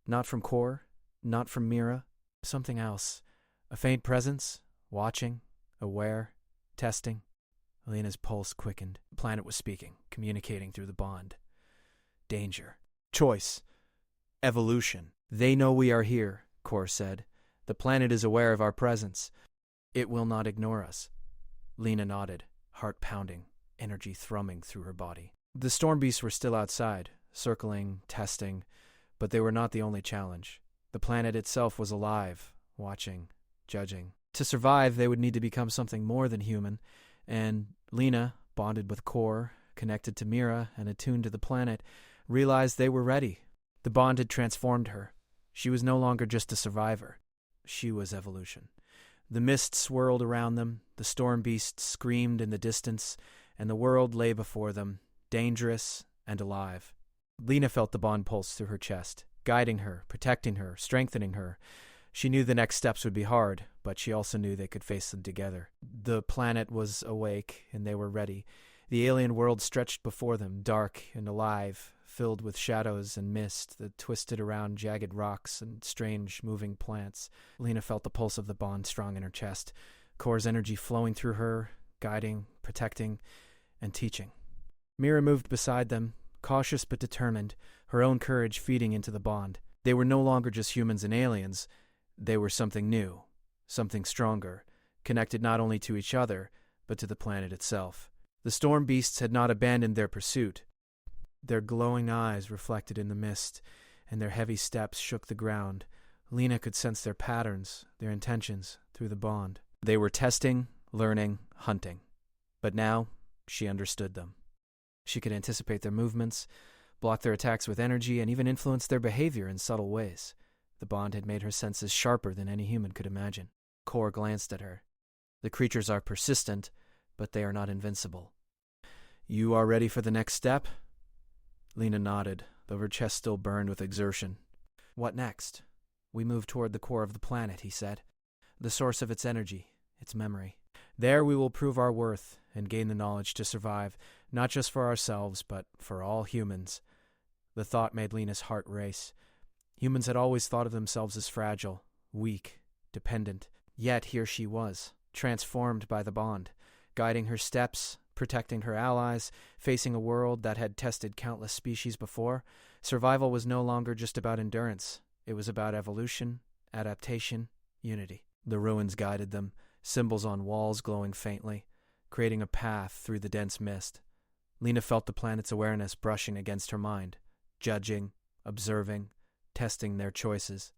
Not from Kor, not from Mira, something else. A faint presence, watching, aware, testing. Lena's pulse quickened. The planet was speaking, communicating through the bond. Danger. Choice. Evolution. "They know we are here," Kor said. "The planet is aware of our presence. It will not ignore us." Lena nodded, heart pounding, energy thrumming through her body. The storm beasts were still outside, circling, testing, but they were not the only challenge. The planet itself was alive, watching, judging. To survive, they would need to become something more than human, and Lena, bonded with Kor, connected to Mira, and attuned to the planet, realized they were ready. The bond had transformed her. She was no longer just a survivor. She was evolution. The mist swirled around them, the storm beasts screamed in the distance, and the world lay before them, dangerous and alive. Lena felt the bond pulse through her chest, guiding her, protecting her, strengthening her. She knew the next steps would be hard, but she also knew they could face them together. The planet was awake, and they were ready. The alien world stretched before them, dark and alive, filled with shadows and mist that twisted around jagged rocks and strange moving plants. Lena felt the pulse of the bond strong in her chest, Kor's energy flowing through her, guiding, protecting, and teaching. Mira moved beside them, cautious but determined, her own courage feeding into the bond. They were no longer just humans and aliens. They were something new, something stronger, connected not only to each other, but to the planet itself. The storm beasts had not abandoned their pursuit. Their glowing eyes reflected in the mist, and their heavy steps shook the ground. Lena could sense their patterns, their intentions, through the bond. They were testing, learning, hunting. But now, she understood them. She could anticipate their movements, block their attacks with energy, and even influence their behavior in subtle ways. The bond had made her senses sharper than any human could imagine. Kor glanced at her. "The creatures are persistent, but they are not invincible." "You are ready for the next step?" Lena nodded, though her chest still burned with exertion. "What next?" "We move toward the core of the planet," he said. "The source of its energy, its memory. There we will prove our worth and gain the knowledge to survive, not just for ourselves, but for all humans." The thought made Lena's heart race. Humans had always thought of themselves as fragile, weak, dependent. Yet here she was, transformed by the bond, guiding her steps, protecting her allies, facing a world that had tested countless species before. Survival was no longer just about endurance. It was about evolution, adaptation, unity. The ruins guided them, symbols on walls glowing faintly. creating a path through the dense mist. Lena felt the planet's awareness brushing against her mind, judging, observing, testing their choices.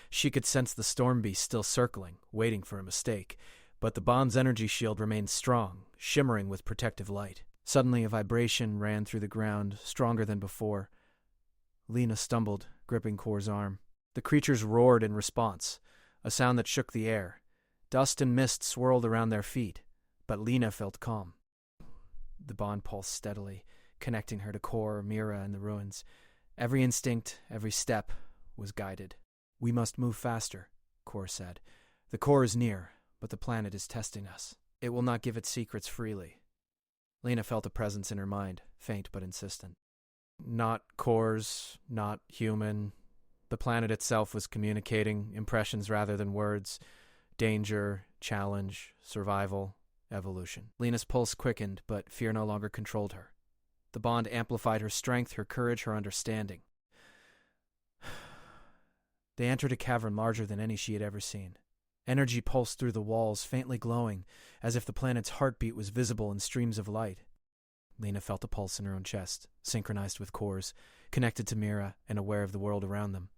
She could sense the storm beast still circling, waiting for a mistake, but the bond's energy shield remained strong, shimmering with protective light. Suddenly, a vibration ran through the ground, stronger than before. Lena stumbled, gripping Kor's arm. The creatures roared in response, a sound that shook the air. Dust and mist swirled around their feet, but Lena felt calm. The bond pulsed steadily, connecting her to Kor, Mira, and the ruins. Every instinct, every step, was guided. "We must move faster," Kor said. "The core is near, but the planet is testing us. It will not give its secrets freely." Lena felt a presence in her mind, faint but insistent. Not Kor's, not human. The planet itself was communicating, impressions rather than words. Danger, challenge, survival, evolution. Lena's pulse quickened, but fear no longer controlled her. The bond amplified her strength, her courage, her understanding. They entered a cavern larger than any she had ever seen. Energy pulsed through the walls, faintly glowing, as if the planet's heartbeat was visible in streams of light. Lena felt a pulse in her own chest, synchronized with Kor's, connected to Mira and aware of the world around them.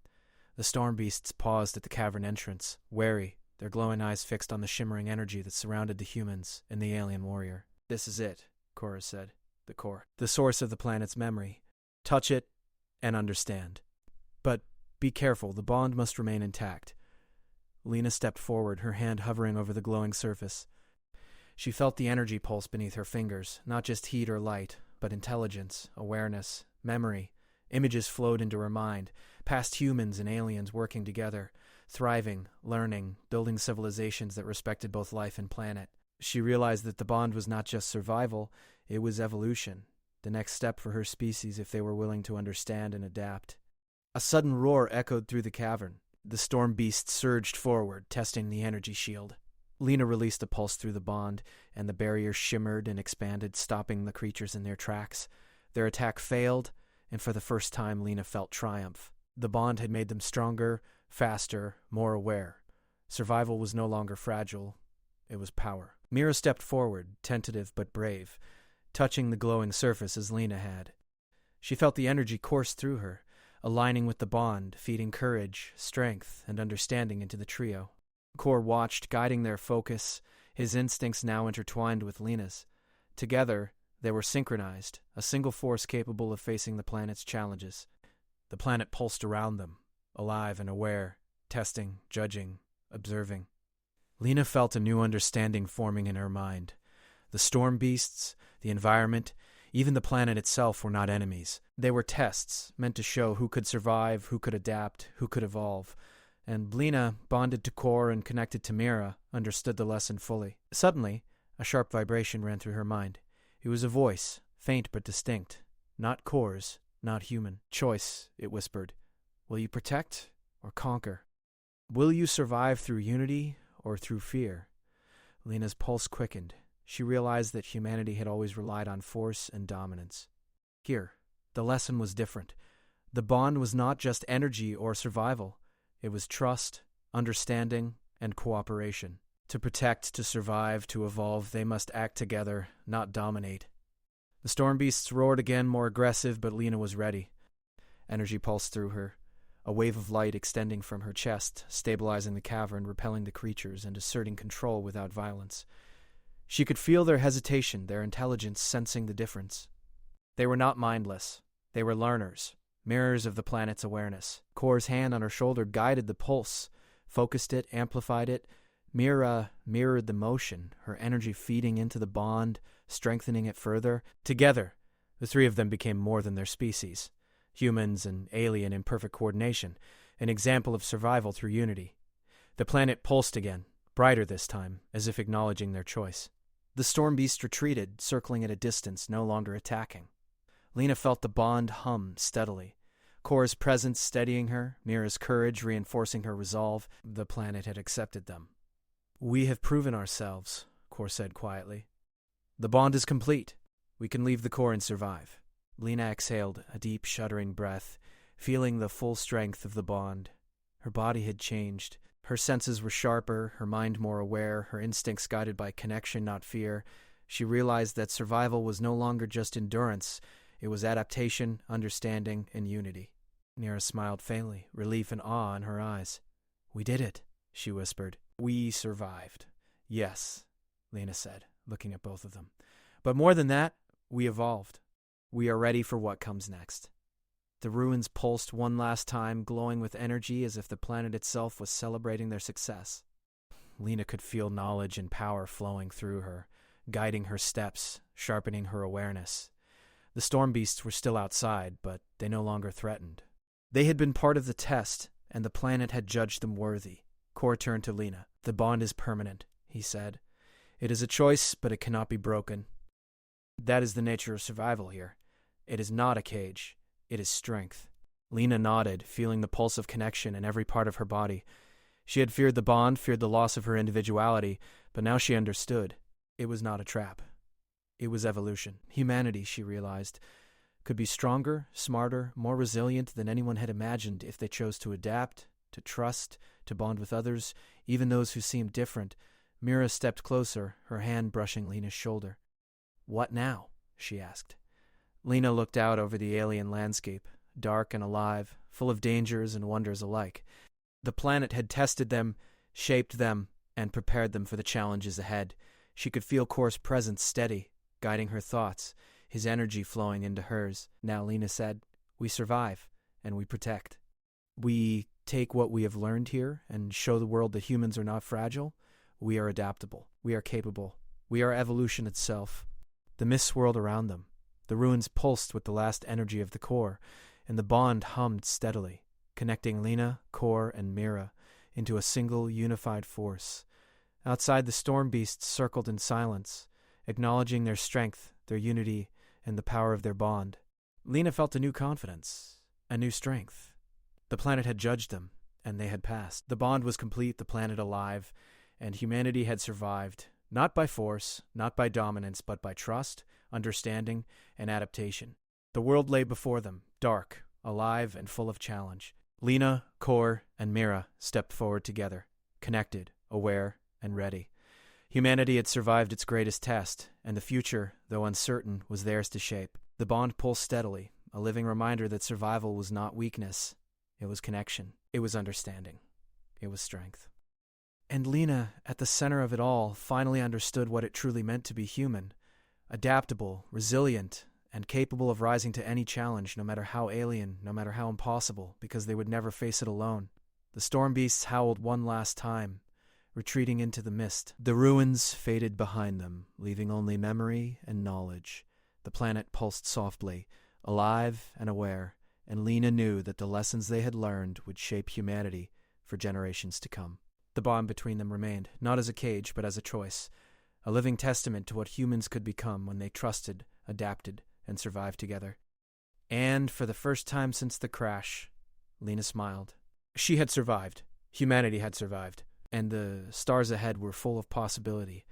The storm beasts paused at the cavern entrance, wary, their glowing eyes fixed on the shimmering energy that surrounded the humans and the alien warrior. "This is it," Korra said. "The core. The source of the planet's memory. Touch it and understand. But be careful, the bond must remain intact." Lena stepped forward, her hand hovering over the glowing surface. She felt the energy pulse beneath her fingers, not just heat or light, but intelligence, awareness, memory. Images flowed into her mind, past humans and aliens working together, thriving, learning, building civilizations that respected both life and planet. She realized that the bond was not just survival, it was evolution, the next step for her species if they were willing to understand and adapt. A sudden roar echoed through the cavern. The storm beast surged forward, testing the energy shield. Lena released a pulse through the bond, and the barrier shimmered and expanded, stopping the creatures in their tracks. Their attack failed, and for the first time Lena felt triumph. The bond had made them stronger, faster, more aware. Survival was no longer fragile, it was power. Mira stepped forward, tentative but brave, touching the glowing surface as Lena had. She felt the energy course through her, aligning with the bond, feeding courage, strength, and understanding into the trio. Kor watched, guiding their focus, his instincts now intertwined with Lena's. Together, they were synchronized, a single force capable of facing the planet's challenges. The planet pulsed around them, alive and aware, testing, judging, observing. Lena felt a new understanding forming in her mind. The storm beasts, the environment, even the planet itself were not enemies. They were tests, meant to show who could survive, who could adapt, who could evolve. And Lena, bonded to Kor and connected to Mira, understood the lesson fully. Suddenly, a sharp vibration ran through her mind. It was a voice, faint but distinct. Not Kor's, not human. "Choice," it whispered. "Will you protect or conquer? Will you survive through unity or through fear?" Lena's pulse quickened. She realized that humanity had always relied on force and dominance. Here, the lesson was different. The bond was not just energy or survival. It was trust, understanding, and cooperation. To protect, to survive, to evolve, they must act together, not dominate. The storm beasts roared again, more aggressive, but Lena was ready. Energy pulsed through her, a wave of light extending from her chest, stabilizing the cavern, repelling the creatures, and asserting control without violence. She could feel their hesitation, their intelligence sensing the difference. They were not mindless. They were learners, mirrors of the planet's awareness. Kor's hand on her shoulder guided the pulse, focused it, amplified it. Mira mirrored the motion, her energy feeding into the bond, strengthening it further. Together, the three of them became more than their species. Humans and alien in perfect coordination, an example of survival through unity. The planet pulsed again, brighter this time, as if acknowledging their choice. The storm beast retreated, circling at a distance, no longer attacking. Lena felt the bond hum steadily. Kor's presence steadying her, Mira's courage reinforcing her resolve. The planet had accepted them. "We have proven ourselves," Kor said quietly. "The bond is complete. We can leave the core and survive." Lena exhaled, a deep, shuddering breath, feeling the full strength of the bond. Her body had changed. Her senses were sharper, her mind more aware, her instincts guided by connection, not fear. She realized that survival was no longer just endurance. It was adaptation, understanding, and unity. Nira smiled faintly, relief and awe in her eyes. "We did it," she whispered. "We survived." "Yes," Lena said, looking at both of them. "But more than that, we evolved. We are ready for what comes next." The ruins pulsed one last time, glowing with energy as if the planet itself was celebrating their success. Lena could feel knowledge and power flowing through her, guiding her steps, sharpening her awareness. The storm beasts were still outside, but they no longer threatened. They had been part of the test, and the planet had judged them worthy. Kor turned to Lena. "The bond is permanent," he said. "It is a choice, but it cannot be broken. That is the nature of survival here. It is not a cage. It is strength." Lena nodded, feeling the pulse of connection in every part of her body. She had feared the bond, feared the loss of her individuality, but now she understood. It was not a trap. It was evolution. Humanity, she realized, could be stronger, smarter, more resilient than anyone had imagined if they chose to adapt, to trust, to bond with others, even those who seemed different. Mira stepped closer, her hand brushing Lena's shoulder. "What now?" she asked. Lena looked out over the alien landscape, dark and alive, full of dangers and wonders alike. The planet had tested them, shaped them, and prepared them for the challenges ahead. She could feel Kor's presence steady, guiding her thoughts, his energy flowing into hers. Now Lena said, "We survive, and we protect. We take what we have learned here and show the world that humans are not fragile. We are adaptable. We are capable. We are evolution itself." The mist swirled around them. The ruins pulsed with the last energy of the core, and the bond hummed steadily, connecting Lena, Kor, and Mira into a single unified force. Outside, the storm beasts circled in silence, acknowledging their strength, their unity, and the power of their bond. Lena felt a new confidence, a new strength. The planet had judged them, and they had passed. The bond was complete, the planet alive, and humanity had survived, not by force, not by dominance, but by trust, understanding, and adaptation. The world lay before them, dark, alive, and full of challenge. Lena, Kor, and Mira stepped forward together, connected, aware, and ready. Humanity had survived its greatest test, and the future, though uncertain, was theirs to shape. The bond pulsed steadily, a living reminder that survival was not weakness. It was connection. It was understanding. It was strength. And Lena, at the center of it all, finally understood what it truly meant to be human. Adaptable, resilient, and capable of rising to any challenge, no matter how alien, no matter how impossible, because they would never face it alone. The storm beasts howled one last time, retreating into the mist. The ruins faded behind them, leaving only memory and knowledge. The planet pulsed softly, alive and aware, and Lena knew that the lessons they had learned would shape humanity for generations to come. The bond between them remained, not as a cage, but as a choice, a living testament to what humans could become when they trusted, adapted, and survived together. And for the first time since the crash, Lena smiled. She had survived. Humanity had survived. And the stars ahead were full of possibility.